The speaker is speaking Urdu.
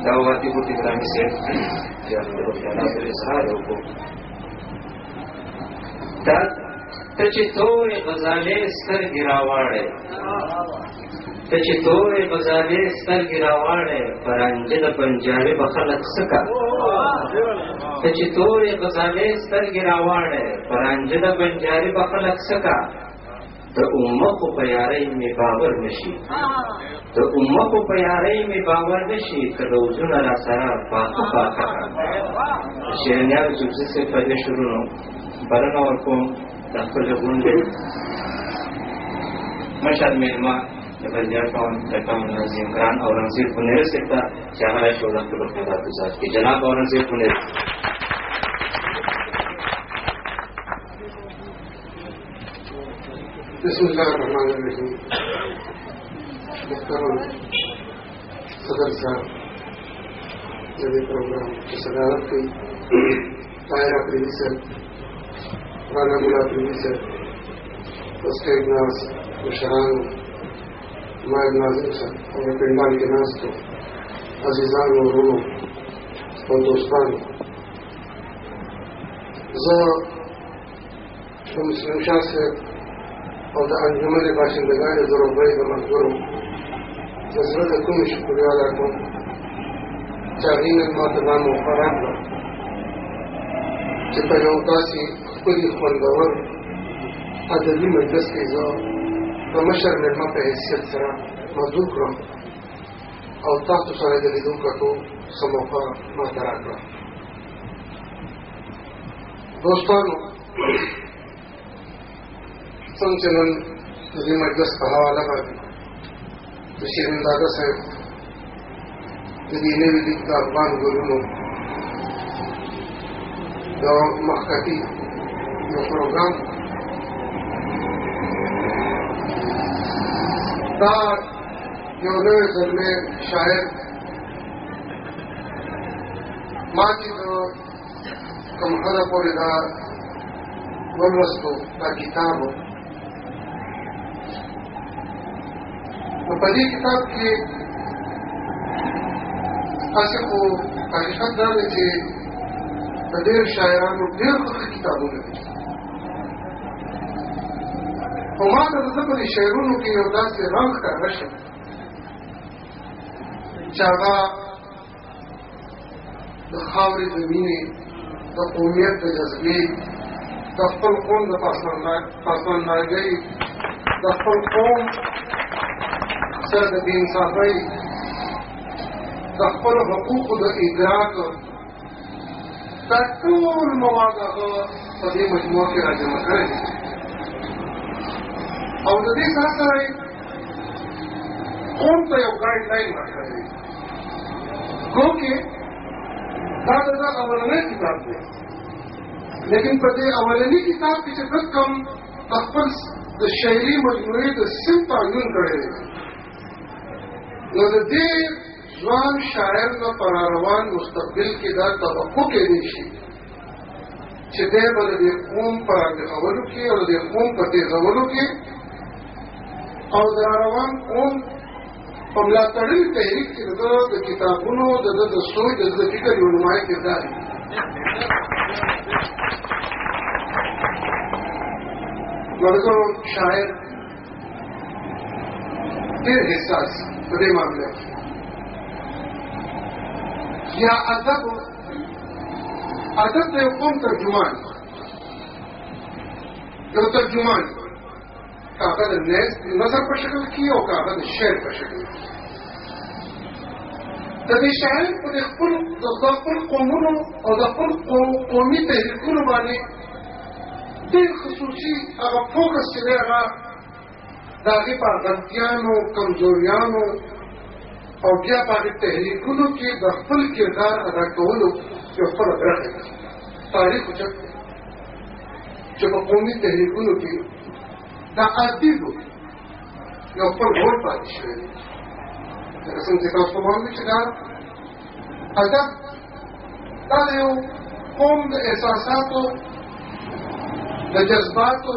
دعواتی کو تکرانی سے جانو خیالات اظهار کو دا تچ تور غزالے سترګې راواړې تچ تور غزالے سترګې راواړې پرانجه د پنجابي په خلک سکا تچ تور غزالے سترګې راواړې پرانجه د پنجابي په خلک سکا د امه په پیارۍ می باور نشي د امه په پیارۍ می باور نشي کله وزونه را سره پاکه پاکه شیرنیان جوزه سے پدې شروع نو بلنه ورکوم د خپل غونډې مشر میلمه د بلجار ټاون نظیم ګران اورنګزیب پنیر سکتا چې هغه شو د خپل خدمات گزار کی جناب اورنګزیب پنیر بسم الله الرحمن الرحیم محترم صدر صاحب جدید پروگرام کی صدارت کی طاہرہ پریوی سے رانا ملا پریوی سے اسٹیٹ ناز مشران نائب ناظم سے اور پنڈال کے ناز تو عزیزان و رونو اور دوستان مسلم شاہ سے او د انجمن باشندگان ضروري د مزدورو زړه د کوم شکریا ادا کوم چې هغه ما ته دا موقع راکړه چې په یو تاسې خپل خوندور ادبي مجلس کې زه د مشر مېلمه په حیثیت سره موضوع کړم او تاسو سره د لیدو کتو څه موقع ما ته راکړه. دوستانو څنګه چې نن د دې مجلس په حواله باندې د شیرین دادا صاحب د دې نوي لیک د افغان ګلونو د مخکتي یو پروګرام دا یو نوی زلمی شاعر ما چې د کوم حده پورې دا ولوستو دا کتاب نو په دې کتاب کې تاسو خو حقیقت دا دی چې د ډېر شاعرانو ډېر ښه کتابونه دي خو ما ته د ده په دې شعرونو کې یو داسې رنګ ښکاره شو چې هغه د خاورې د مینې د قومیت د جذبې د خپل قوم د پاسماندګۍ د خپل قوم سره د بېانصافۍ د خپلو حقوقو د ادراک دا ټول مواد هغه په دې مجموعه کې راجمع کړی دي او د دې سره سره قوم ته یو ګایډ لاین ورکړی دی ګو کې دا د ده اولنی کتاب دی لیکن په دې اولني کتاب کې چې ده کوم د خپل د شعري مجموعې د صنف تعین کړی دی نو د دې ځوان شاعر نه په راروان مستقبل کې دا توقع کېدی شي چې دی به د دې قوم په راټوکولو کې او د دې قوم په تیزولو کې او د راروان قوم په ملاتړي تحریک کې د کتابونو د سوچ د فکر یو نمایي کردار دی. ورته شاعر ډېر حساس په دې معاملې کې یا ادب د یو قوم ترجمان کاغه د نظر په شکل کې او کاغه د شعر په شکل کې د دې شاعر په خپل قومونو او د خپل قومي تحریکونو باندې ډېر خصوصي هغه فوکس چې دی هغه د هغې په غلطیانو کمزوریانو او بیا په هغې تحریکونو کې د خپل کردار ادا کولو یو خپله برخه ده. تاریخ اوچت دی چې په قومي تحریکونو کې دا ادیبو یو خپل رول پاتې شوی دی. لکه څنګه چې تاسو معلوم دي چې دا ادب دا د یو قوم د احساساتو د جذباتو